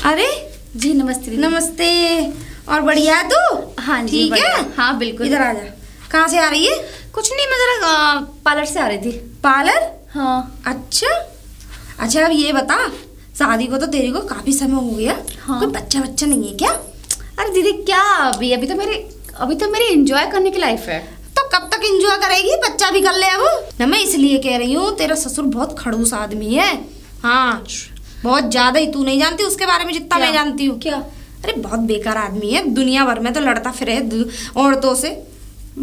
अरे जी नमस्ते दीदी। नमस्ते। और बढ़िया है तू? हाँ जी ठीक है। हाँ बिल्कुल। इधर आ जा। कहाँ से आ रही है? कुछ नहीं, मैं जरा पार्लर से आ रही थी। पार्लर? हाँ। अच्छा अब ये बता, शादी को तो तेरे को काफी समय हो गया। हाँ। कोई बच्चा नहीं है क्या? अरे दीदी क्या, अभी तो मेरी एंजॉय करने की लाइफ है। तो कब तक एंजॉय करेगी? बच्चा भी कर ले अब ना। मैं इसलिए कह रही हूँ, तेरा ससुर बहुत खड़ूस आदमी है। हाँ बहुत ज्यादा ही। तू नहीं जानती उसके बारे में जितना मैं जानती हूँ। क्या? अरे बहुत बेकार आदमी है। दुनिया भर में तो लड़ता फिरे औरतों से।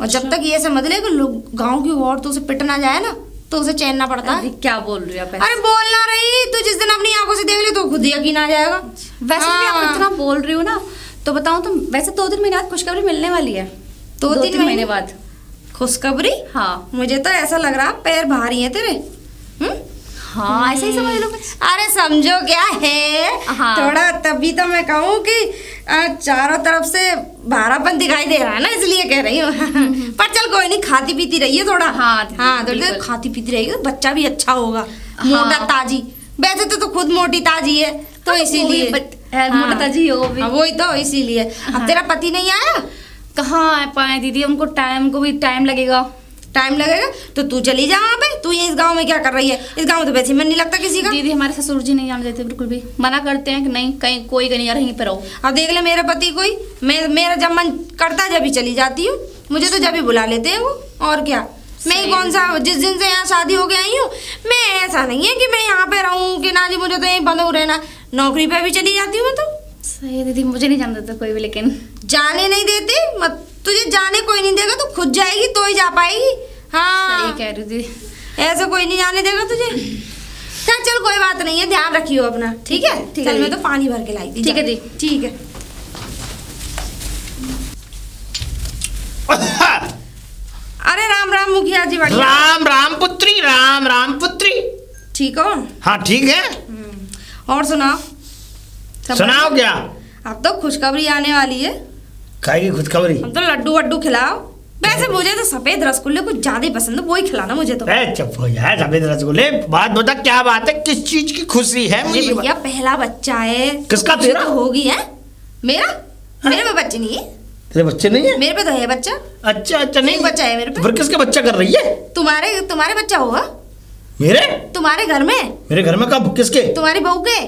और जब तक ये समझ ले कि लोग गाँव की औरतों से पिट ना जाए ना, तो उसे चैन ना पड़ता है। क्या बोल रही हो आप? अरे बोल ना रही तू, जिस दिन अपनी आंखों से देख ले तो खुद यकीन आ जाएगा। वैसे भी आप इतना बोल रही हो ना, तो बताऊं तो वैसे 2-3 महीने बाद खुशखबरी मिलने वाली है। 2-3 महीने बाद खुशखबरी? हाँ। मुझे तो ऐसा लग रहा पैर भारी है तेरे। हाँ ऐसे ही समझ लो। अरे समझो क्या है। हाँ। थोड़ा तभी तो मैं कहूँ कि चारों तरफ से भारापन दिखाई दे रहा है ना, इसलिए कह रही हूँ। पर चल कोई नहीं, खाती पीती रहिए थोड़ा। हाँ थोड़ी देर खाती पीती रहेगी तो बच्चा भी अच्छा होगा। मोटा ताजी। वैसे तो खुद मोटी ताजी है, तो इसीलिए मोटा ताजी हो भी। वही तो इसीलिए। अब तेरा पति नहीं आया? कहाँ पाए दीदी, उनको टाइम लगेगा। टाइम लगेगा तो तू चली जा वहाँ पे। तू ये इस गांव में क्या कर रही है? इस गांव में तो वैसे मन नहीं लगता किसी का। दीदी हमारे ससुर जी नहीं जाने देते, बिल्कुल भी मना करते हैं कि नहीं, कहीं कोई नहीं रहीं पे रहो। अब देख ले मेरे पति कोई, मेरा जब मन करता है जब ही चली जाती हूँ। मुझे तो जब ही बुला लेते हैं वो। और क्या, मैं कौन सा जिस दिन से यहाँ शादी हो के आई हूँ, मैं ऐसा नहीं है कि मैं यहाँ पे रहूँ कि ना जी मुझे तो यहीं बंद हो रहना। नौकरी पे भी चली जाती हूँ मैं तो। सही दीदी, मुझे नहीं जाने देता कोई भी, लेकिन जाने नहीं देती। मत तुझे जाने कोई नहीं देगा, तू खुद जाएगी तो ही जा पाएगी। हाँ सही कह रही थी। ऐसा कोई नहीं जाने देगा तुझे। चल कोई बात नहीं है, ध्यान रखियो अपना। ठीक है चल, मैं तो पानी भर के लाई थी। ठीक है दी। ठीक है। अरे राम राम मुखिया जी। बढ़िया। राम राम पुत्री, राम राम पुत्री। ठीक हो? हाँ ठीक है। और सुनाओ। सुनाओ क्या? अब तो खुशखबरी आने वाली है। खाएगी खुशखबरी? हम तो लड्डू वड्डू खिलाओ। वैसे मुझे तो सफेद रसगुल्ले कुछ ज्यादा ही पसंद है, वही खिलाना मुझे तो। चुप हो जाए। सफेद रसगुल्ले? बात बता क्या बात है, किस चीज की खुशी है? मुझे भैया पहला बच्चा है। किसका? तेरा? तो होगी है। मेरा? मेरे पे बच्चे नहीं है। तेरे बच्चे नहीं है? मेरे पे तो है बच्चा। अच्छा नहीं बच्चा है मेरे पे। फिर किसका बच्चा कर रही है? तुम्हारे बच्चा होगा। मेरे? तुम्हारे घर में। मेरे घर में कब? किसके? तुम्हारी बहू के।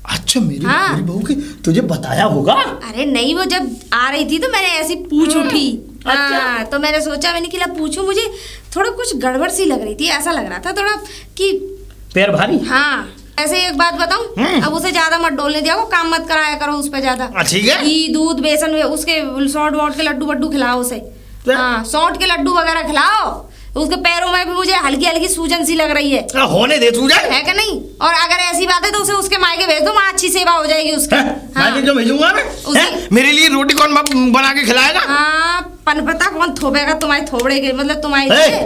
अच्छा मेरी बहू की। तुझे बताया होगा? अरे नहीं, वो जब आ रही थी तो मैंने ऐसी पूछ उठी। अच्छा। तो मैंने सोचा, मैंने कि पूछूं, मुझे थोड़ा कुछ गड़बड़ सी लग रही थी। ऐसा लग रहा था थोड़ा कि पैर भारी। हाँ ऐसे एक बात बताऊं, अब उसे ज्यादा मत डोलने दिया, वो काम मत कराया करो उस पे ज्यादा। ठीक है। घी दूध बेसन उसके सौंठ वोट के लड्डू वड्डू खिलाओ उसे। हाँ सौंठ के लड्डू वगैरह खिलाओ। उसके पैरों में भी मुझे हल्की हल्की सूजन सी लग रही है। होने दे सूजन है क्या नहीं? और अगर ऐसी बात है तो उसे उसके मायके भेज दो, वहाँ अच्छी सेवा हो जाएगी उसकी। मायके क्यों भेजूंगा मैं? मेरे लिए रोटी कौन बना के खिलाएगा? हाँ पनपता कौन थोपेगा तुम्हारे थोबड़े के, मतलब तुम्हारे लिए।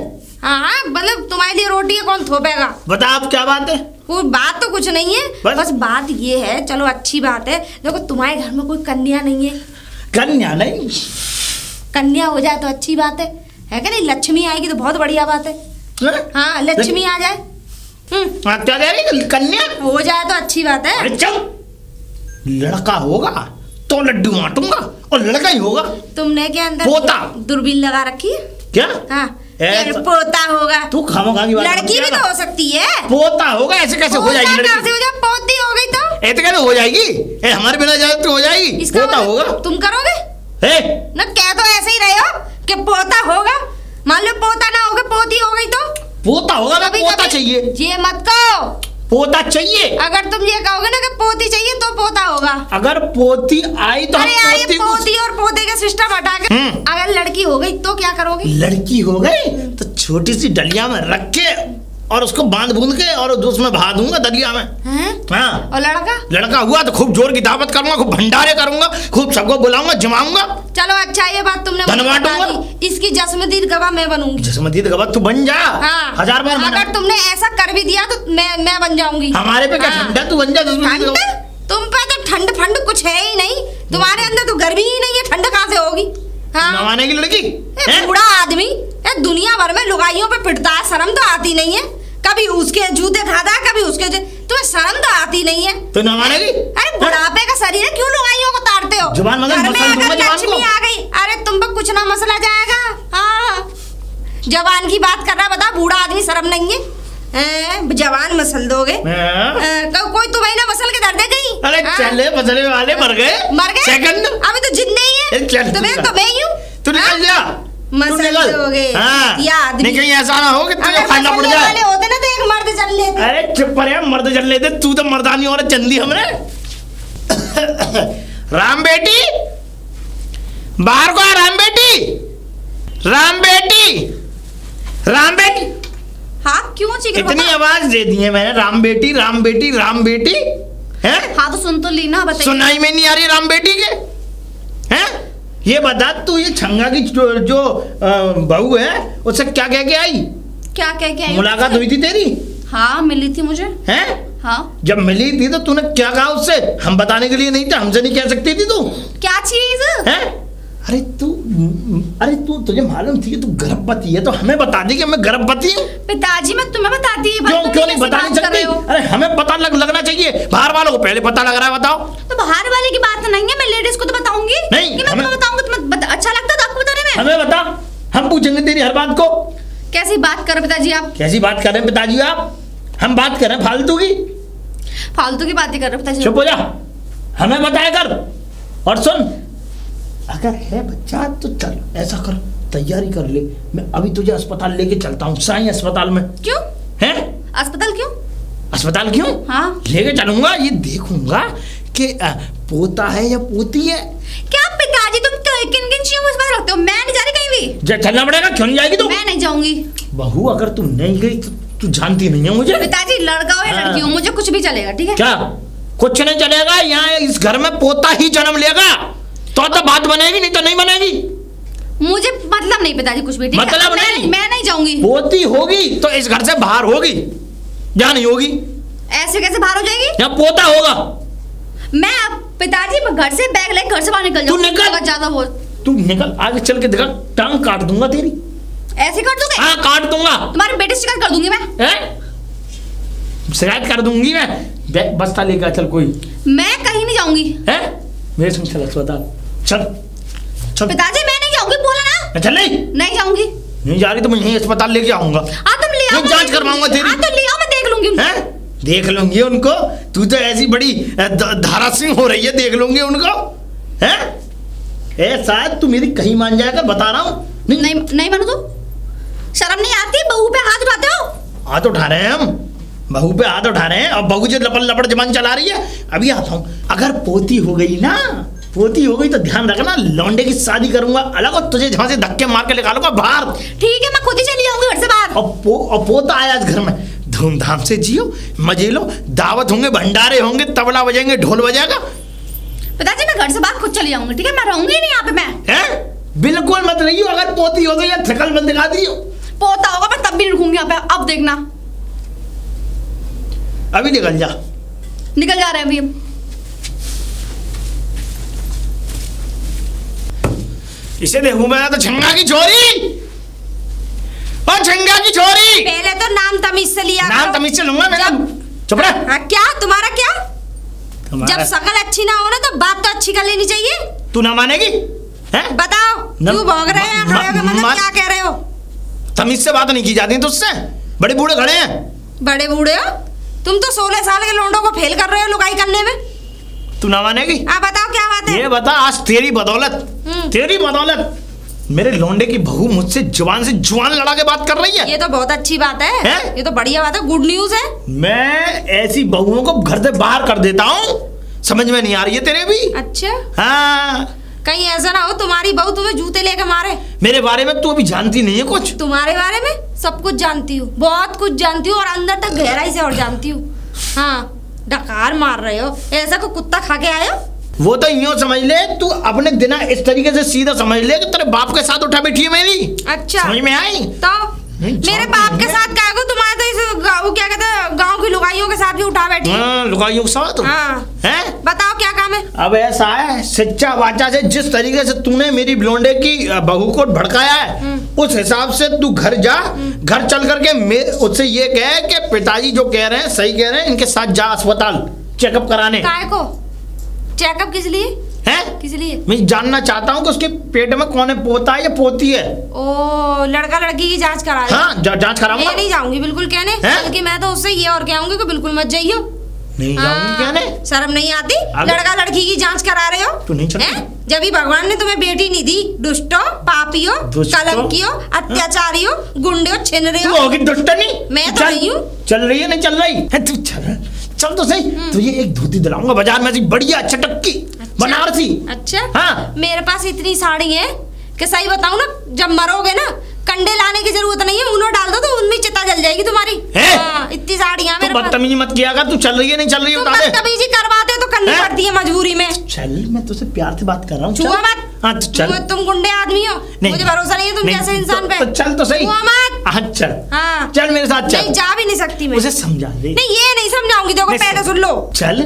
हाँ मतलब तुम्हारे लिए रोटी कौन थोपेगा? बता आप क्या बात है? कोई बात तो कुछ नहीं है, बस बात ये है, चलो अच्छी बात है। देखो तुम्हारे घर में कोई कन्या नहीं है। कन्या नहीं? कन्या हो जाए तो अच्छी बात है क्या नहीं? लक्ष्मी आएगी तो बहुत बढ़िया बात है। हाँ लक्ष्मी आ जाए। क्या कह रही? कन्या हो जाए तो अच्छी बात है। अरे चल, लड़का होगा तो लड्डू बांटूंगा, और लड़का ही होगा। तुमने क्या अंदर पोता दूरबीन लगा रखी है क्या? हाँ पोता होगा। तू खामोखा की बात। लड़की भी तो हो सकती है। पोता होगा? ऐसे कैसे हो जाएगी लड़की? कैसे हो जाए? पोती हो गई तो ऐसे कैसे हो जाएगी? हमारे बिना इजाजत तो हो जाएगी। पोता होगा। तुम करोगे ना? क्या तो ऐसे ही रहे हो कि पोता होगा। मान लो पोता ना होगा, पोती हो गई तो पोता होगा ना? पोता चाहिए। ये मत कहो, पोता चाहिए। अगर तुम ये कहोगे ना कि पोती चाहिए तो पोता होगा। अगर पोती आई तो अरे पोती और पोते का सिस्टम हटा के अगर लड़की हो गई तो क्या करोगे? लड़की हो गई तो छोटी सी डलिया में रख के और उसको बांध बूंद के और उसमें बहा दूंगा दलिया में। हाँ। और लड़का हुआ तो खूब जोर की दावत करूंगा, खूब भंडारे करूंगा, खूब सबको बुलाऊंगा, जमाऊंगा। चलो अच्छा ये बात तुमने इसकी जस्मदीद गवाह मैं बनूंगी। जस्मदीद गवाह तू बन जा। हाँ। 1000 बार। अगर तुमने ऐसा कर भी दिया तो मैं बन जाऊंगी। हमारे पे क्या ठंडा? तू बन जा। तुम पे तो ठंड फंड कुछ है ही नहीं। तुम्हारे अंदर तो गर्मी ही नहीं है, ठंड कहाँ से होगी? नवाने की लड़की बूढ़ा आदमी दुनिया भर में लुगाइयों पे पिटता है, शर्म तो आती नहीं है। कभी उसके जूते खाता है, कभी उसके तुम्हें शर्म तो आती नहीं है। तो ना मानेगी? अरे बुढ़ापे का शरीर है, क्यों लुगाइयों को ताड़ते हो? जुबान मत घर में मसल दूंगा अगर जुबान लक्ष्मी को। आ गई, अरे तुम पर कुछ ना मसला जाएगा। हाँ, जवान की बात कर रहा, बता बूढ़ा आदमी शर्म नहीं है? जवान मसल दोगे? कोई तुम्हें ना मसल के दर्द गई? अरे चले मसले वाले मर गए। मर गए? सेकंड अभी तो जिंदे ही है। तुम्हें तो मैं ही हूँ। तू निकल जा। मसल दोगे? हाँ, नहीं कहीं ऐसा ना हो कि तुझे खाना पड़ जाए। वाले होते ना तो एक मर्द चल लेते। अरे चुप रहे, मर्द चल लेते। तू तो मर्दानी औरत चल दी हमने। राम बेटी बाहर को आ। राम बेटी, राम बेटी, राम बेटी। हाँ क्यों चिकर इतनी आवाज दे दी है मैंने, राम बेटी, राम बेटी, राम बेटी है। हाँ तो सुन तो ली ना, बताइए। सुनाई में नहीं आ रही राम बेटी के? हैं? ये बता तू, ये छंगा की जो बहू है उससे क्या कह के आई? क्या कह के आई? मुलाकात हुई थी तेरी? हाँ मिली थी मुझे। हैं? हाँ। जब मिली थी तो तूने क्या कहा उससे? हम बताने के लिए नहीं था, हमसे नहीं कह सकती थी तू? क्या चीज? हैं? अरे तू तुझे मालूम थी कि तू गर्भवती है तो हमें बता दी कि मैं गर्भवती हूँ। पिताजी मैं तुम्हें बताती है। क्यों नहीं बता नहीं सकती? अरे हमें पता लगना चाहिए, बाहर वालों को पहले पता लग रहा है। बताओ। तो बाहर वाले की बात नहीं है, मैं लेडीज को तो बताऊंगी। नहीं, मैं तुम्हें बताऊंगी। तुम्हें अच्छा लगता है आपको बताने में? हमें बता, हम पूछेंगे तेरी हर बात को। कैसी बात कर पिताजी आप? कैसी बात कर रहे हैं पिताजी आप? हम बात कर रहे हैं फालतू की। फालतू की बातें कर रहे पिताजी। चुप हो जा, हमें बताया कर। और सुन, अगर है बच्चा तो चल ऐसा कर, तैयारी कर ले, मैं अभी तुझे अस्पताल लेके चलता हूँ। साईं अस्पताल में। क्यों? हैं? अस्पताल क्यों? अस्पताल क्यों? हाँ लेके चलूंगा, ये देखूंगा कि पोता है या पोती है। क्या पिताजी तुम किन किन चीजों को रखते हो? मैं नहीं जा रही कहीं भी। चलना पड़ेगा। क्यों नहीं जाएगी तू? मैं नहीं जाऊंगी। बहू अगर तू नहीं गई तो तू जानती नहीं है मुझे। पिताजी लड़का हो या लड़की हो, मुझे कुछ भी चलेगा, ठीक है? क्या कुछ नहीं चलेगा? यहाँ इस घर में पोता ही जन्म लेगा तो बात बनेगी, नहीं तो नहीं बनेगी। मुझे मतलब नहीं पिताजी कुछ भी, ठीक है? मतलब नहीं? मैं नहीं जाऊंगी। पोती होगी तो इस घर से बाहर होगी, यहाँ नहीं होगी। ऐसे कैसे बाहर हो जाएगी? यहाँ पोता होगा। मैं पिताजी घर से बैग लेकर घर से बाहर निकल जाऊंगी। तू निकल। ज्यादा बोल। तू निकल, आगे चल के देखा टांग काट दूंगा तेरी। ऐसे कर दोगे? हाँ काट दूंगा। तुम्हारे बेटे से शिकायत कर दूंगी मैं। शिकायत कर दूंगी मैं। बस्ता लेकर चल। कोई मैं कहीं नहीं जाऊंगी। है? मेरे संग चल अस्पताल। चल चल। पिताजी मैं नहीं जाऊंगी, बोला ना। चल। नहीं जाऊंगी। नहीं जा रही तो मैं यहीं अस्पताल लेके आऊंगा। तुम ले आओ, जांच करवाऊंगा तेरी। तो ले आओ, मैं देख लूंगी। हैं? देख लूंगी उनको? तू तो ऐसी बड़ी धारा सिंह हो रही है, देख लूंगी उनको। हैं? शायद तू मेरी कहीं मान जाएगा, बता रहा हूँ। नहीं मानो तो? शर्म नहीं आती? बहू पे हाथ उठाते हो? हाथ उठा रहे हैं हम, बहू पे हाथ उठा रहे हैं। और बहू जो लपड़ लपड़ जबान चला रही है। अभी आता हूँ। अगर पोती हो गई ना, पोती हो गई तो ध्यान रखना, लौंडे की शादी करूंगा अलग और तुझे जहां से धक्के मार के निकालूंगा बाहर। ठीक है, मैं खुद ही चली जाऊंगी घर से बाहर। और पोता आया इस घर में, धूमधाम से जियो, मजे लो, दावत होंगे, भंडारे होंगे, तबला बजेंगे, ढोल बजेगा। पिताजी मैं घर से बाहर खुद चली जाऊंगी, ठीक है? मैं रहूंगी नहीं यहाँ पे। मैं बिल्कुल मत रहियो। अगर पोती हो तो या थकल मत दिखा दियो। पोता होगा मैं तब भी रुकूंगी यहाँ पे। अब देखना। अभी निकल जा। निकल जा रहे हैं अभी। इसे देखूं मैं तो छंगा की छोरी। और छंगा की छोरी। पहले तो नाम तमीज से लिया। नाम तमीज से लूंगा मैं। चुप रह। हाँ, क्या तुम्हारा क्या? जब शकल अच्छी ना हो ना तो बात तो अच्छी कर लेनी चाहिए। तू ना मानेगी? हैं? बताओ क्यों भौंक रहे हैं? मतलब क्या कह रहे हो? तमीज से बात नहीं की जाती तुझसे। बड़े बूढ़े खड़े हैं। बड़े बूढ़े हो तुम? तो 16 साल के लोंडों को फेल कर रहे हो लुगाई करने में। तू ना मानेगी? बताओ क्या बात है? ये बता, आज तेरी बदौलत मेरे लोंडे की बहू मुझसे जुबान से जुबान लड़ा के बात कर रही है। ये तो बहुत अच्छी बात है। ये तो बढ़िया बात है, गुड न्यूज है। मैं ऐसी बहुओं को घर से बाहर कर देता हूँ। समझ में नहीं आ रही है तेरे भी? अच्छा। हाँ। कहीं ऐसा ना हो तुम्हारी बहू तुम्हें जूते लेके मारे। मेरे बारे में तू अभी जानती नहीं है कुछ। तुम्हारे बारे में सब कुछ जानती हूँ, बहुत कुछ जानती हूँ, और अंदर तक गहराई से और जानती हूँ। हाँ, डकार मार रहे हो ऐसा को कुत्ता खा के आए हो? वो तो यूं समझ ले, तू अपने दिन इस तरीके से सीधा समझ ले कि तेरे बाप के साथ उठा बैठी है मेरी। अच्छा, समझ में आई? तो मेरे बाप के साथ क्या को तुम्हारे तो इस वो क्या कहते हैं गांव की लुगाइयों के साथ भी उठा बैठी। लुगाइयों के साथ? हैं? बताओ क्या काम है? अब ऐसा है, सच्चा वाचा से जिस तरीके से तूने मेरी ब्लोंडे की बहू को भड़काया है, उस हिसाब से तू घर जा, घर चल करके उससे ये कहे कि पिताजी जो कह रहे हैं सही कह रहे हैं, इनके साथ जा अस्पताल चेकअप कराने। काय को चेकअप किस लिए है? किस लिए? मैं जानना चाहता हूँ कि उसके पेट में कौन है, पोता है या पोती है। ओ लड़का लड़की की जांच करा रहे? हाँ जांच कराऊंगा। मैं नहीं जाऊंगी बिल्कुल कहने, बल्कि मैं तो उससे ये और कहूंगी कि बिल्कुल मत जाइयो। नहीं जाऊंगी कहने? शर्म नहीं आती? लड़का लड़की की जांच करा रहे हो? तू नहीं चलती? जब ही भगवान ने तुम्हें बेटी नहीं दी, दुष्टो, पापियो, कलंकियो, अत्याचारियो, गुंडे, छिनरे हो। तू होगी दुष्टनी? मैं तो नहीं हूँ। चल रही है नहीं चल रही है? तू चल तो सही। तुझे एक धोती दिलाऊंगा बाजार में से बढ़िया चटक्की बनारसी। अच्छा हाँ। मेरे पास इतनी साड़ी है कि सही बताऊं ना, जब मरोगे ना कंडे लाने की जरूरत नहीं है, उन्होंने डाल दो तो उनमें चिता जल जाएगी तुम्हारी। इतनी साड़ियां मेरे पास। बदतमीजी मत किया कर, तू चल रही है नहीं चल रही है? बदतमीजी करवाते तो करनी पड़ती है मजबूरी में। चल मैं तुझसे प्यार से बात कर रहा हूँ। छुआ मत। हाँ तो चल। तुम गुंडे आदमी हो, मुझे भरोसा नहीं है तुम जैसे इंसान पे। तो चल तो सही। छुआ मत। हाँ चल। हाँ चल मेरे साथ चल। नहीं जा भी नहीं सकती मैं। उसे समझा दे। नहीं ये नहीं समझाऊंगी, देखो पहले सुन लो। चल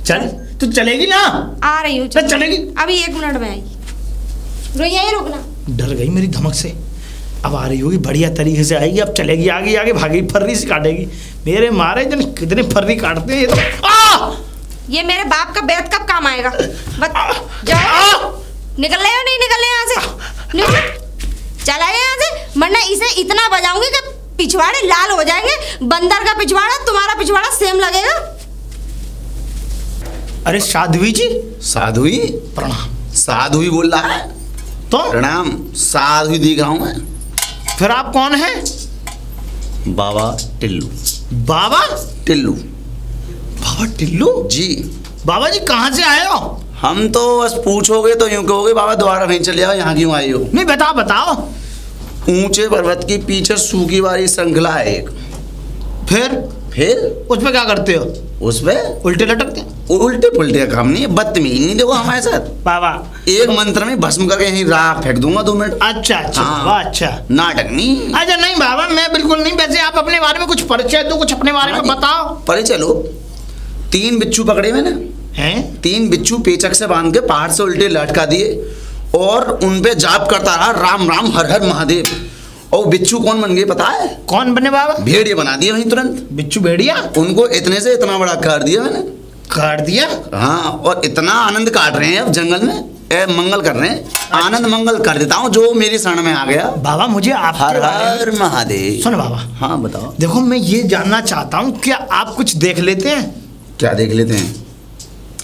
चल तू चलेगी ना? आ रही हूँ। चलेगी? अभी 1 मिनट में आई। यही रुकना। डर गई मेरी धमक से, अब आ रही होगी बढ़िया तरीके से आएगी, अब चलेगी आगे आगे भागी फर्री से काटेगी। मेरे मारे जन कितने फर्री काटते हैं ये तो। ये मेरे बाप का बेत कब काम आएगा? जाओ। निकल रहे हो नहीं निकल रहे यहाँ से? चला गया यहाँ से, वरना इसे इतना बजाऊंगी कि पिछवाड़े लाल हो जाएंगे। बंदर का पिछवाड़ा तुम्हारा पिछवाड़ा सेम लगेगा। अरे साध्वी जी। साध्वी? प्रणाम। साध्वी बोल रहा है तो? प्रणाम। साध्वी दिख रहा हूँ मैं। फिर आप कौन हैं? बाबा टिल्लू। बाबा टिल्लू? बाबा टिल्लू जी। बाबा जी कहाँ से आए हो? हम तो बस पूछोगे तो यूं कहोगे बाबा दोबारा नहीं चले आओ, यहाँ क्यों आए हो? नहीं बताओ बताओ। ऊंचे पर्वत के पीछे सूखी वाली श्रृंखला है एक। फिर उस पे क्या करते हो? उसमें उल्टे लटकते? उल्टे पुल्टे का काम नहीं है, बदतमीज नहीं। देखो हमारे साथ बाबा एक मंत्र में भस्म करके यहीं राख फेंक दूंगा 2 मिनट। अच्छा अच्छा बाबा अच्छा। नाटक नहीं। अच्छा नहीं बाबा मैं बिल्कुल नहीं। वैसे आप अपने बारे में कुछ परिचय दो, कुछ अपने बारे में बताओ। परिचय लो। 3 बिच्छू पकड़े मैंने हैं? 3 बिच्छू पेचक से बांध के पहाड़ से उल्टे लटका दिए और उन पे जाप करता रहा राम राम हर हर महादेव। और बिच्छू कौन बन गए पता है? कौन बने बाबा? भेड़िया बना दिए वहीं तुरंत। बिच्छू भेड़िया? उनको इतने से इतना बड़ा काट दिया मैंने। काट दिया? हाँ, और इतना आनंद काट रहे हैं अब जंगल में। मंगल कर रहे हैं। आनंद मंगल कर देता हूँ जो मेरी शरण में आ गया। बाबा मुझे आप हर हर महादेव। सुन बाबा। हाँ बताओ। देखो मैं ये जानना चाहता हूँ, क्या आप कुछ देख लेते हैं? क्या देख लेते हैं?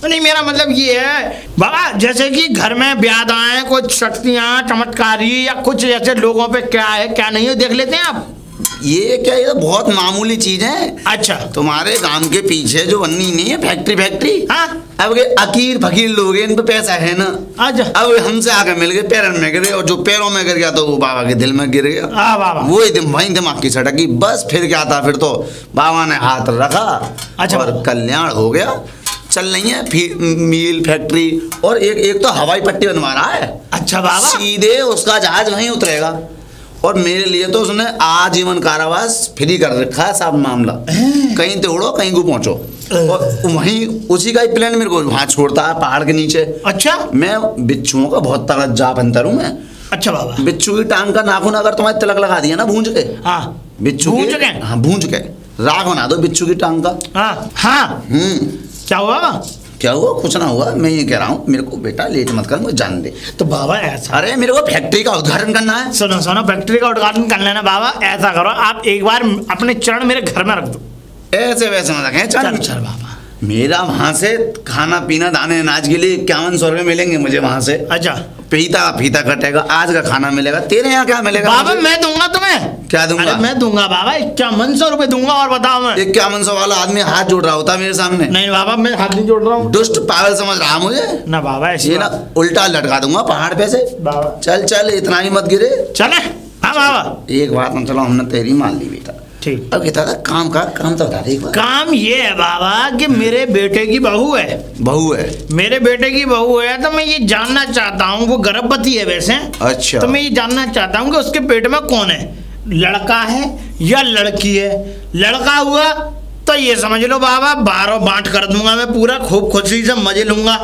नहीं मेरा मतलब ये है बाबा, जैसे कि घर में व्याधाएं, कुछ शक्तियाँ चमत्कारी या कुछ जैसे लोगों पे क्या है क्या नहीं है देख लेते हैं आप? ये क्या, ये तो बहुत मामूली चीज है। अच्छा। तुम्हारे गांव के पीछे जो बन्नी नहीं है फैक्ट्री। हाँ। अब ये अकीर फकीर लोग हैं, इन पे पैसा है ना। अच्छा। अब हमसे आके मिल गए, पैरों में गिरे, और जो पैरों में गिर गया तो वो बाबा के दिल में गिर गया। बाबा वो वही दिमाग की सटकी। बस फिर क्या था, फिर तो बाबा ने हाथ रखा। अच्छा। और कल्याण हो गया। चल रही है फिर मील फैक्ट्री, और एक तो हवाई पट्टी बनवा रहा है। अच्छा बाबा। सीधे उसका जहाज वहीं उतरेगा, और मेरे लिए तो उसने आजीवन कारावास फ्री कर रखा है साहब मामला। कहीं तो उड़ो कहीं को पहुंचो, और वहीं उसी का ही प्लान मेरे को वहां छोड़ता है पहाड़ के नीचे। अच्छा। मैं बिच्छुओं का बहुत तगड़ा जाप अंतर हूँ मैं। अच्छा बाबा। बिच्छू की टांग का नाखून अगर तुम्हारे तिलक लगा दिया ना भूंज के। हाँ। बिच्छू भूंज के? हाँ भूंज के राख बना दो बिच्छू की टांग का। हाँ हाँ। क्या हुआ? क्या हुआ? कुछ ना हुआ। मैं ये कह रहा हूँ मेरे को बेटा लेट मत कर, मुझे जान दे। तो बाबा ऐसा, अरे मेरे को फैक्ट्री का उद्घाटन करना है। सुनो फैक्ट्री का उद्घाटन कर लेना बाबा। ऐसा करो आप एक बार अपने चरण मेरे घर में रख दो। ऐसे वैसे मत रखें। चल बाबा। मेरा वहां से खाना पीना दाने अनाज के लिए 5100 रुपये मिलेंगे मुझे वहां से। अच्छा। फीता कटेगा, आज का खाना मिलेगा। तेरे यहाँ क्या मिलेगा? बाबा मैं दूंगा तुम्हें। क्या दूंगा? अरे मैं दूंगा बाबा 5100 रुपये दूंगा। और बताओ मैं 5100 वाला आदमी हाथ जोड़ रहा होता मेरे सामने। नहीं बाबा मैं हाथ नहीं जोड़ रहा हूँ। दुष्ट पागल समझ रहा मुझे ना बाबा। ये ना उल्टा लटका दूंगा पहाड़ पे से बाबा। चल इतना ही मत गिरे। चले। हाँ बाबा। एक बात ना, चलो हमने तेरी मान ली बेटा। ठीक। अब कहता था काम तो बता दे एक बार। काम ये है बाबा कि मेरे बेटे की बहू है। मेरे बेटे की बहू है, तो मैं ये जानना चाहता हूँ, वो गर्भवती है वैसे। अच्छा। तो मैं ये जानना चाहता हूँ कि उसके पेट में कौन है। लड़का है या लड़की है। लड़का हुआ तो ये समझ लो बाबा 12 बांट कर दूंगा मैं पूरा, खूब खुशी से मजे लूंगा।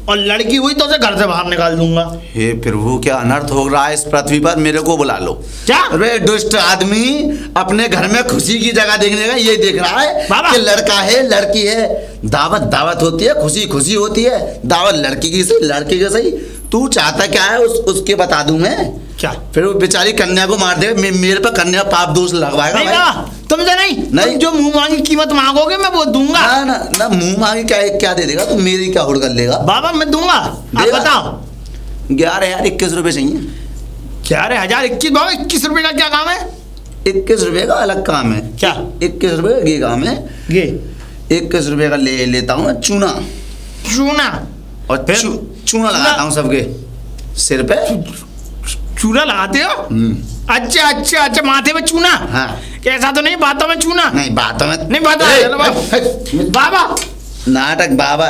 और लड़की हुई तो उसे घर से बाहर निकाल दूंगा। हे प्रभु, क्या अनर्थ हो रहा है इस पृथ्वी पर, मेरे को बुला लो। क्या? अरे दुष्ट आदमी अपने घर में खुशी की जगह देखने का ये देख रहा है कि लड़का है लड़की है। दावत दावत होती है, खुशी खुशी होती है। दावत लड़की की सही लड़के की सही। तू चाहता क्या है उसके बता दूं मैं। क्या? फिर वो बेचारी कन्या को मार दे, मेरे पर कन्या पाप दोष लगवाएगा। नहीं तुमसे नहीं, जो मुंह मांगी कीमत मांगोगे मैं वो दूंगा। ना मुंह मांगी क्या दे देगा तू, मेरी क्या हुड़ कर लेगा। बाबा मैं दूंगा, आप बताओ। 11,021 रुपए चाहिए। 11,021 बाबा, 21 रुपए का क्या काम है? 21 रुपए का अलग काम है। क्या? 21 रुपए का ये काम है। ये 21 रुपए का लेता हूँ चूना। चूना? और चूना लगाता हूँ सबके सिर पे। चूना लगाते हो? अच्छा, माथे में चूना। हाँ। ऐसा तो नहीं बातों में चूना? नहीं बातों में नहीं, बाबा नाटक बाबा।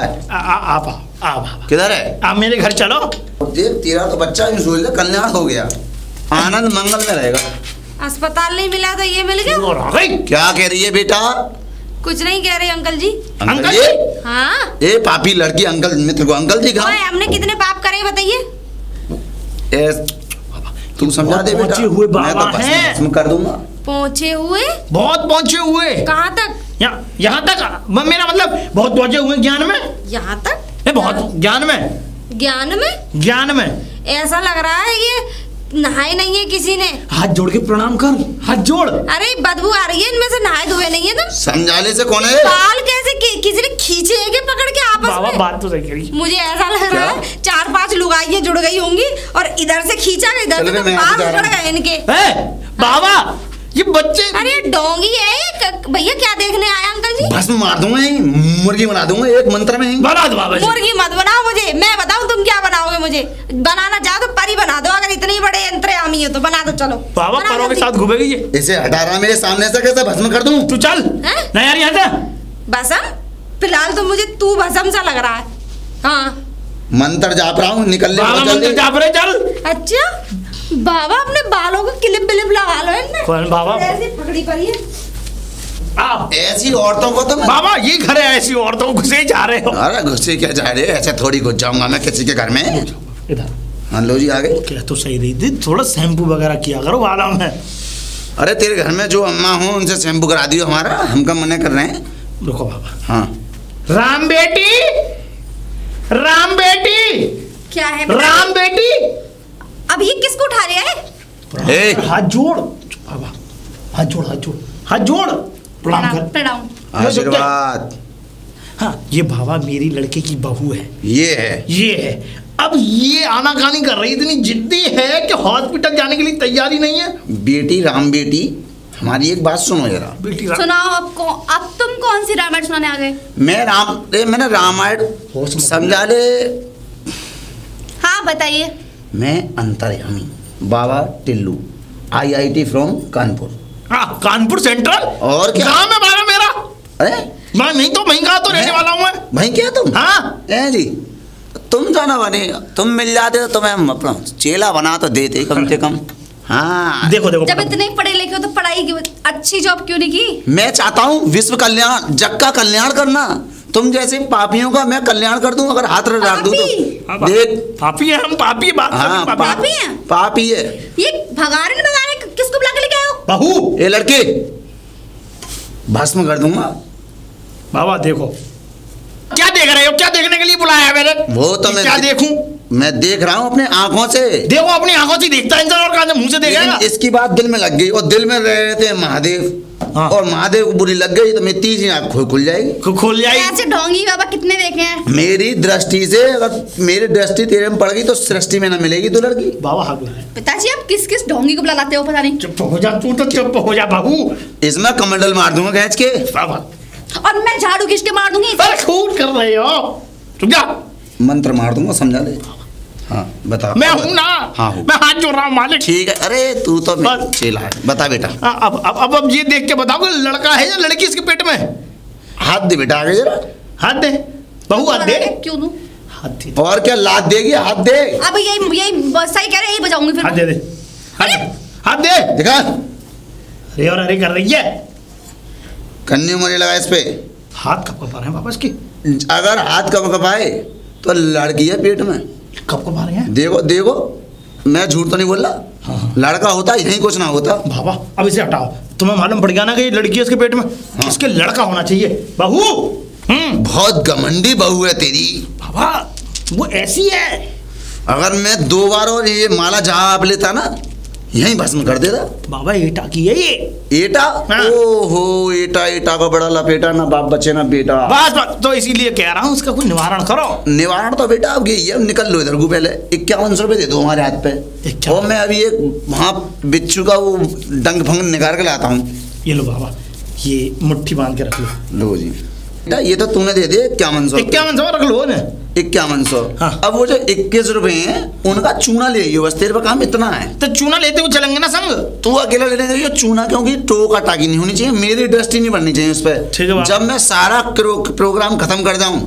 आप किधर है? आप मेरे घर चलो। देख तेरा तो बच्चा यूं सोच ले कल्याण हो गया, आनंद मंगल में रहेगा। अस्पताल नहीं मिला तो ये मिल गया। क्या कह रही है बेटा? कुछ नहीं कह रही अंकल जी। अंकल जी? हाँ। ए पापी लड़की, अंकल मित्र को अंकल जी कहा? हमने कितने पाप करे बताइए। तू समझा दे बेटा, हुए बाबा मैं तो भस्म कर दूंगा। पहुंचे हुए? बहुत पहुंचे हुए। कहाँ तक? यहाँ तक, मेरा मतलब बहुत पहुंचे हुए ज्ञान में। यहाँ तक? बहुत ज्ञान में। ज्ञान में ऐसा लग रहा है ये नहाए नहीं है किसी ने। हाथ जोड़ के प्रणाम कर, हाथ जोड़। अरे बदबू आ रही है इनमें से, नहाए धोए नहीं है तुम। समझाने से कौन है? बाल कैसे किसी ने खींचे है पकड़ के आपस में? बात तो सही कही। मुझे ऐसा लग रहा है 4-5 लुगाइयां जुड़ गई होंगी और इधर से खींचा गया, इधर से बाल उखड़ गए इनके। बाबा ये बच्चे, अरे डोंगी है भैया, क्या देखने आया अंकल जी? भस्म मार दूंगा, मुर्गी बना दूंगा एक मंत्र में ही। बना दो बाबा। मुर्गी मत बनाओ मुझे, मैं बताऊं तुम क्या बनाओगे। मुझे बनाना चाहो तो परी बना दो, अगर इतने बड़े अंतर्यामी हो तो बना दो। चलो बाबा, परों के साथ घूमेगी ये। इसे हटा रहा मेरे सामने से, कैसे भस्म कर दूं? तू चल नहीं यार, यहाँ भस्म? फिलहाल तो मुझे तू भस्म सा लग रहा है। हाँ मंत्र जाप रहा हूँ, निकल ले जाप रहे चल। अच्छा बाबा, अपने बालों को क्लिप बिलिप लगा लो इनमें। कौन बाबा? ऐसी पकड़ी पड़ी है। ऐसी औरतों को तो बाबा ये घर है, ऐसी औरतों को घुसे जा रहे हो। अरे घुसे क्या जा रहे, ऐसे थोड़ी घुस जाऊंगा मैं किसी के घर में। इधर। हाँ लो जी आ गए। क्या तो सही रही थी, थोड़ा शैम्पू वगैरह किया करो बालों में। अरे तेरे घर में जो अम्मा हो उनसे शैम्पू करा दियो हमारा, हम कब मना कर रहे हैं। रुको बाबा। हाँ राम बेटी, राम बेटी। क्या है राम बेटी? अब ये किसको उठा रहा है? हाथ जोड़ बाबा, हाथ जोड़, हाथ जोड़, हाथ जोड़, प्रणाम कर। प्रणाम। आशीर्वाद। हाँ ये बाबा मेरी लड़के की बहू है। ये है। अब ये आनाकानी कर रही, इतनी जिद्दी है कि हॉस्पिटल जाने के लिए तैयारी नहीं है। बेटी, राम बेटी, हमारी एक बात सुनो जरा। बेटी सुनाओ। अब तुम कौन सी रामायण सुनाने आ गए? मैंने रामायण समझा ले। हाँ बताइए। मैं अंतर्यामी बाबा टिल्लू, IIT फ्रॉम कानपुर। हाँ कानपुर सेंट्रल। और क्या गाँव में बाबा मेरा। अरे मैं नहीं तो वहीं का तो रहने वाला हूँ मैं। वहीं क्या तुम? हाँ जी तुम जाना बने, तुम मिल जाते तो मैं अपना चेला बना तो देते कम से कम। हाँ देखो जब इतने पढ़े लिखे हो तो पढ़ाई की अच्छी जॉब क्यों नहीं की? मैं चाहता हूँ विश्व कल्याण, जग का कल्याण करना। तुम जैसे पापियों का मैं कल्याण कर दूं अगर हाथ रख दूं तो। देख पापी है हम, पापी बात। हाँ पापी है, पापी है। ये भगाने किसको बुला के लेके आए हो? बहू, ये लड़के भस्म कर दूंगा। बाबा देखो क्या देख रहे हो, क्या देखने के लिए बुलाया है मैंने? वो तो मैं क्या देखूं? मैं देख रहा हूँ अपने आंखों से। देखो अपनी आंखों से देखता है इंसान, और कहां से मुंह से देखेगा? इसकी बात दिल में लग गई, और दिल में रह रहे थे महादेव। हाँ। और महादेव को बुरी लग गई तो मेरी तीसरी आंख खुल जाएगी। खुल जाएगी। ऐसे ढोंगी बाबा कितने देखे हैं? मेरी दृष्टि से, अगर मेरी दृष्टि तेरे में पड़ गई तो सृष्टि में ना मिलेगी तो लड़की। बाबा हक है। पिताजी आप किस किस ढोंगी को बुलाते हो पता नहीं। चुप हो जा तू, तो चुप हो जा बहू। इसमें कमंडल मार दूंगा खींच के। बाबा और मैं झाड़ू खींच के मार दूंगी। खून कर रहे हो तुम, क्या मंत्र मार दूंगा, समझा दे। हाँ बता। मैं हूँ ना। हाँ हूँ। मैं हाथ जोड़ रहा हूँ मालिक। ठीक है। अरे तू तो चेला है। बता बेटा। अब ये देख के बताओ लड़का है या लड़की इसके पेट में? हाथ दे बेटा आगे जरा। हाथ दे बहू, हाथ दे। क्यों दूं? हाथ दे। और क्या लात देगी? हाथ दे। अब यही सही कह रहे, यही बजाऊंगी फिर। हाथ दे दे, हाथ दे दिखा। अरे और अरे कर रही है। कन्नी मुझे लगा इस पे हाथ कब कपा रहे हैं वापस की? अगर हाथ कब कपाए तो लड़की है पेट में। कब कपा रहे हैं? देखो देखो, मैं झूठ तो नहीं बोल रहा। हाँ। लड़का होता यही कुछ ना होता। बाबा अब इसे हटाओ, तुम्हें मालूम पड़ गया ना कि ये लड़की है इसके पेट में। हाँ। इसके लड़का होना चाहिए। बहू बहुत घमंडी बहू है तेरी। बाबा वो ऐसी है, अगर मैं 2 बार और ये माला जहाँ आप लेता ना यहीं भस्म कर देता। बाबा एटा की है ये। एटा? हाँ। ओहो, एटा एटा का बड़ा लपेटा, ना बाप बचे ना बेटा। बस तो इसीलिए कह रहा हूँ उसका कोई निवारण करो। निवारण तो बेटा अब ये निकल लो इधर को, पहले 5100 रुपये दे दो हमारे हाथ पे, और मैं अभी एक वहाँ बिच्छू का वो डंग भंग निकाल के लाता हूँ। ये लो बाबा, ये मुट्ठी बांध के रख लो। जी बेटा, ये तो तूने दे दिए 5100। 5100 रख लो ना। 5100। हाँ। अब वो जो 21 रुपए हैं उनका चूना ले आइयो, बस तेरे पे काम इतना है। तो चूना लेते हुए चलेंगे ना संग। तू अकेला ले लेंगे चूना, क्योंकि टोका टाकी नहीं होनी चाहिए, मेरी दृष्टि नहीं बननी चाहिए उस पर। जब मैं सारा प्रोग्राम खत्म कर जाऊं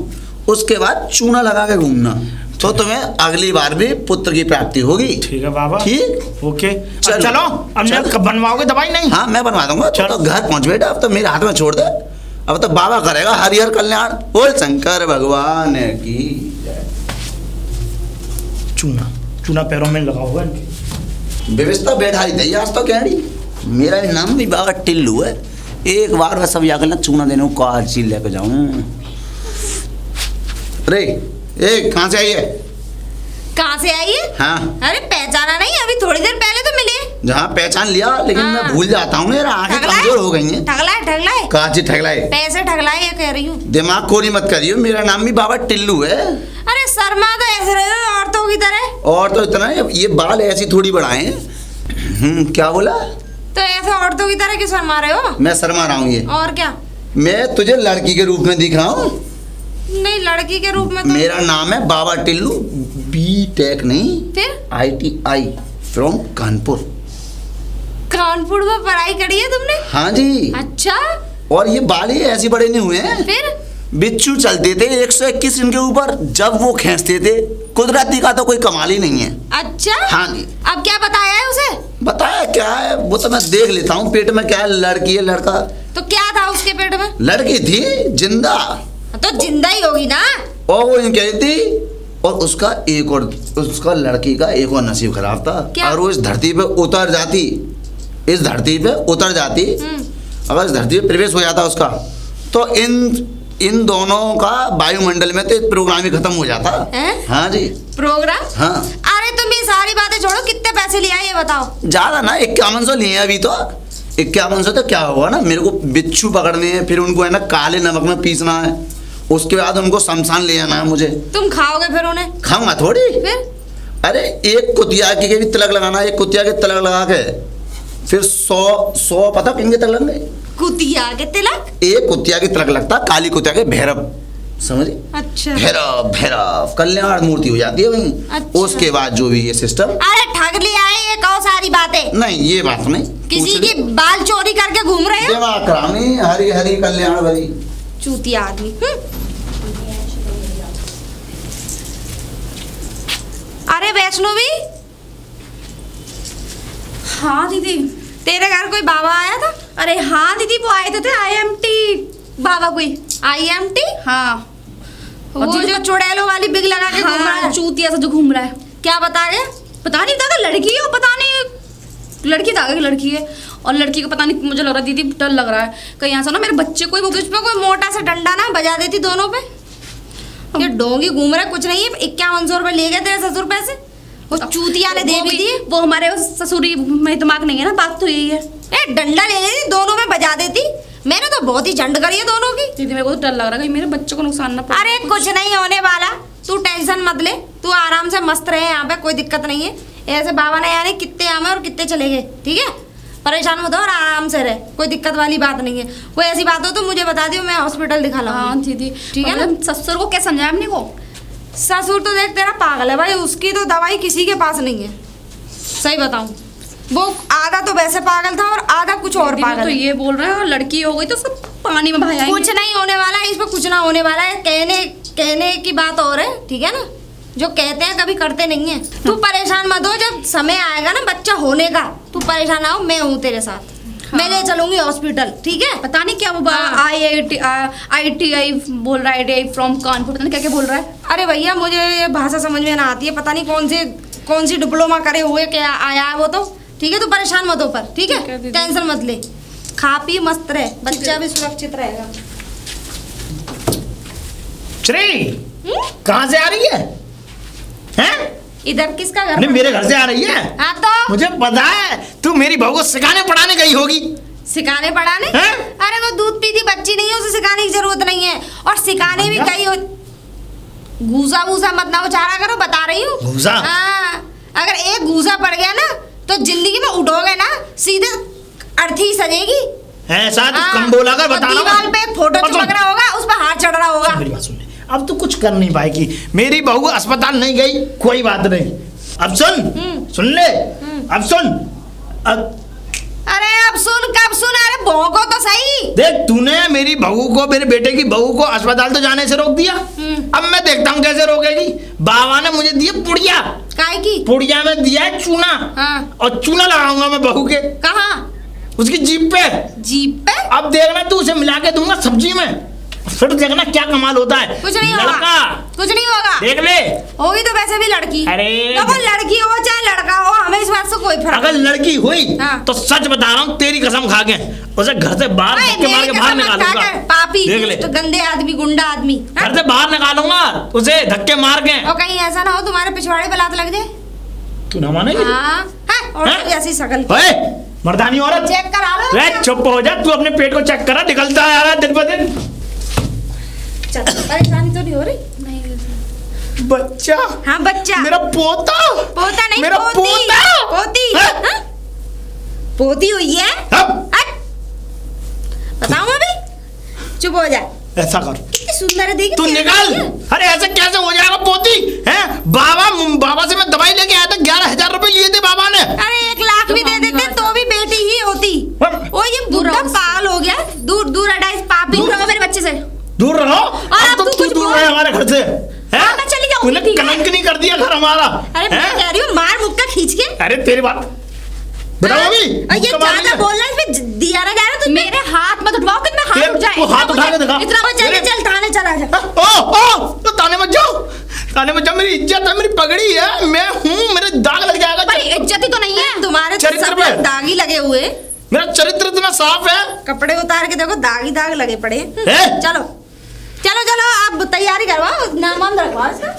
उसके बाद चूना लगा के घूमना, तो तुम्हें अगली बार भी पुत्र की प्राप्ति होगी। ठीक है बाबा। ठीक, ओके चलो। अब कब बनवाओगे दवाई? नहीं, हाँ मैं बनवा दूंगा। तो घर पहुंच बेटा, अब तो मेरे हाथ में छोड़ दे, अब तो बाबा करेगा हरिहर कल्याण। बोल शंकर भगवान की। चूना चूना पैरों में लगा हुआ है। व्यवस्था बैठाई दे आज तो कह रही। मेरा नाम भी बाबा टिल्लू है। एक बार बस सब जाकर ना चूना देने को आज चीज लेकर जाऊं। अरे ए कहाँ से आई है? कहाँ से आई है? हाँ। अरे पहचाना नहीं, अभी थोड़ी देर पहले तो मिले। जहाँ पहचान लिया, लेकिन हाँ। मैं भूल जाता हूँ, मेरा आंखें कमजोर हो गई हैं। ठगलाए कहाँ से ठगलाए? पैसे ठगलाए ये कह रही हूँ। दिमाग खोरी मत करियो, मेरा नाम भी बाबा टिल्लू है। अरे शर्मा तो ऐसे रहे हो औरतों की तरह। और तो इतना है, ये बाल ऐसी थोड़ी बढ़ाए। क्या बोला? तो ऐसे औरतों की तरह क्यों शर्मा रहे हो? मैं शर्मा रहा हूँ? ये और क्या, मैं तुझे लड़की के रूप में दिख रहा हूँ? नहीं, लड़की के रूप में तो मेरा नाम है बाबा टिल्लू, B.Tech नहीं, फिर ITI फ्रॉम कानपुर। कानपुर में पढ़ाई करी है तुमने? हाँ जी। अच्छा। और ये बाल ही ऐसे बड़े नहीं हुए हैं। फिर बिच्छू चलते थे 121 इनके ऊपर, जब वो खींचते थे। कुदरती का तो कोई कमाल ही नहीं है। अच्छा। हाँ जी। अब क्या बताया है उसे? बताया क्या है वो तो मैं देख लेता हूँ, पेट में क्या है, लड़की है लड़का? तो क्या था उसके पेट में? लड़की थी जिंदा। तो जिंदा ही होगी ना। और वो यूं कही थी, और उसका एक और, उसका लड़की का एक और नसीब खराब था। और वो इस धरती पे उतर जाती, इस धरती पे उतर जाती, अगर इस धरती पे प्रवेश हो जाता उसका, तो इन दोनों का वायुमंडल में तो प्रोग्राम ही खत्म हो जाता है? हाँ जी। प्रोग्राम? हाँ। अरे तुम ये सारी बातें छोड़ो, कितने पैसे लिए ये बताओ। ज्यादा ना, 5100 लिए अभी तो। 5100 तो क्या होगा ना, मेरे को बिच्छू पकड़ने हैं, फिर उनको है ना काले नमक में पीसना है, उसके बाद उनको शमशान ले जाना है मुझे। तुम खाओगे फिर उन्हें? खाऊंगा थोड़ी। फिर? अरे एक कुतिया के भी तिलक लगाना, एक कुतिया के तिलक लगा के फिर 100 पता किनके तिलक लगे? कुतिया के तिलक? एक कुतिया के तिलक लगता, काली कुतिया के भैरव, समझे? अच्छा। भैरव कल्याण मूर्ति हो जाती है वहीं। अच्छा। उसके बाद जो भी ये सिस्टम। अरे ठग लिया है ये, कहो सारी बातें। नहीं ये बात नहीं, किसी की बाल चोरी करके घूम रहे हो? दिमाग खराब नहीं, हरी हरी कल्याण भरी चूतिया आदमी। अरे वैष्णवी। हाँ दीदी। तेरे घर कोई बाबा आया था? अरे हाँ दीदी, वो आए थे IMT बाबा कोई। IMT? हाँ। वो जो चुड़ैलों वाली बिग लगा के घूम रहा है, चूतिया सा जो घूम रहा है। क्या बता गया? पता नहीं था, लड़की है, पता नहीं लड़की था कि लड़की है, और लड़की को पता नहीं, मुझे लग रहा दीदी डर लग रहा है कहीं ऐसा ना मेरे बच्चे को उस पे कोई मोटा सा डंडा ना बजा देती दोनों पे। ये डोंगी घूम रहा है, कुछ नहीं है। 5100 रुपए ले गए तेरे ससुर पैसे, वो चूतिया ने दे भी दिए। वो हमारे ससुरी में दिमाग नहीं है ना, बात तो यही है। डंडा ले लेती, दोनों में बजा देती। मैंने तो बहुत ही झंड करी है दोनों की। दीदी मेरे को तो डर लग रहा है कहीं मेरे बच्चे को नुकसान ना पड़े। अरे कुछ नहीं होने वाला, तू टेंशन मत ले, तू आराम से मस्त रहे, यहाँ पे कोई दिक्कत नहीं है। ऐसे बाबा ने यानी कितने आमे और कितने चले गए, ठीक है? परेशान मत हो और आराम से रहे, कोई दिक्कत वाली बात नहीं है। कोई ऐसी बात हो तो मुझे बता दियो, मैं हॉस्पिटल दिखा लाऊंगी। हाँ दीदी, ठीक है ना? ससुर को क्या समझाया हमने को? ससुर तो देख तेरा पागल है भाई, उसकी तो दवाई किसी के पास नहीं है। सही बताऊं, वो आधा तो वैसे पागल था और आधा कुछ और पागल। तो ये बोल रहे हैं लड़की हो गई तो सब पानी में बहाया। कुछ नहीं होने वाला है, इसमें कुछ ना होने वाला है। कहने की बात और है, ठीक है ना? जो कहते हैं कभी करते नहीं है। तू परेशान मत हो, जब समय आएगा ना बच्चा होने का, तू परेशान आओ, मैं हूँ तेरे साथ। मैं ले चलूंगी हॉस्पिटल, ठीक है? पता नहीं क्या वो IITI बोल रहा है, IITI फ्रॉम कानपुर, पता नहीं क्या क्या बोल रहा है। अरे भैया मुझे ये भाषा समझ में ना आती है, पता नहीं कौन सी डिप्लोमा करे हुए क्या आया है वो तो, ठीक है? तू परेशान मत हो पर, ठीक है? टेंशन मत ले, खा पी मस्त रहे, बच्चा भी सुरक्षित रहेगा। श्री कहाँ से आ रही है? हैं? इधर किसका घर? नहीं मेरे घर से आ रही है। हाँ तो मुझे पता है तू मेरी बहू को सिखाने पढ़ाने गई होगी। सिखाने पढ़ाने? अरे वो दूध पीती बच्ची नहीं है, उसे सिखाने की जरूरत नहीं है। और सिखाने भी गई हो, घूसा वूसा मत ना उचारा करो, बता रही हूँ। घूसा? हाँ, अगर एक घूसा पड़ गया ना तो जिंदगी में उठोगे ना सीधे अर्थी सजेगी। ऐसा तू कम बोला कर, बता रहा हूँ। दीवार पे फोटो चिपक रहा होगा, उस पर हाथ चढ़ रहा होगा। मेरी बात सुन ले, अब तो कुछ कर नहीं पाएगी। मेरी बहू अस्पताल नहीं गई, कोई बात नहीं। अब सुन ले, अब सुन। अरे अब सुन, कब सुन? अरे भौंको तो सही। देख तूने मेरी बहू को, मेरे बेटे की बहू को अस्पताल तो जाने से रोक दिया। अब मैं देखता हूँ कैसे रोकेगी। बाबा ने मुझे दिया पुड़िया। काय की? पुड़िया में दिया है चूना। हाँ। और चूना लगाऊंगा मैं बहू के। कहाँ? उसकी जीभ पे। जीभ पे? अब देखना तू उसे मिला के दूंगा सब्जी में, फिर देखना क्या कमाल होता है। कुछ नहीं लड़का होगा, कुछ नहीं होगा। देख ले, होगी तो वैसे भी लड़की। अरे तो वो लड़की हो चाहे लड़का हो, हमें इस बात से कोई फर्क। अगर लड़की हुई हाँ। तो सच बता रहा हूँ, तेरी कसम खा के उसे घर से बाहर धक्के मार के बाहर निकालूंगा। पापी, देख ले, तो गंदे आदमी, गुंडा आदमी, घर से बाहर निकालूंगा उसे धक्के मार के। और कहीं ऐसा ना हो तुम्हारे पिछवाड़े पे लात लग जाए। तू ना मानेगी? और ऐसी शकल मर्दानी औरत। चेक करा लो। वे चुप हो जा, तू अपने पेट को चेक करा, निकलता आ रहा है दिन ब दिन। परेशानी तो नहीं हो रही? नहीं। बच्चा? हाँ बच्चा। मेरा पोता? पोता नहीं, मेरा पोता? पोती। पोती हुई है। बताऊं अभी? चुप हो जा। ऐसा कर, कितनी सुंदर है, देखी तू निकाल। अरे ऐसे कैसे हो जाएगा पोती? हैं? बाबा से मैं दवाई लेके आया था, 11,000 रुपए लिए थे बाबा ने। अरे 1 लाख भी दे देते तो भी बेटी ही होती। ओ ये बुढ़ा पागल हो गया। दूर दूर हटा इस पापी। दूर रहो मेरे बच्चे से, दूर रहो। अब तो तू दूर रहे हमारे घर से। मैं चली जाऊंगी, ठीक है? कलंक नहीं कर दिया घर हमारा। अरे मैं कह रही हूँ मार मुक्का खींच के। अरे तेरी बात बताओ अभी। ये ज्यादा बोल रहा है, इसमें दिया ना जा रहा तुझे। मेरे हाथ मत उठवाओ, कितना हाथ उठ जाए। वो हाथ उठा के दिखा। इतना चल थाने चला जा। ओ तो ताने मत जाओ, ताने मत जाओ। मेरी इज्जत है, मेरी पगड़ी है, मैं हूँ, मेरे दाग लग जाएगा। पर इज्जत ही तो नहीं है तुम्हारे चरित्र पे। दाग ही लगे हुए। मेरा चरित्र इतना साफ है, कपड़े उतार के देखो दाग ही दाग लगे पड़े। चलो चलो चलो, आप तैयारी करवाओ, नाम रखवाओ इसका।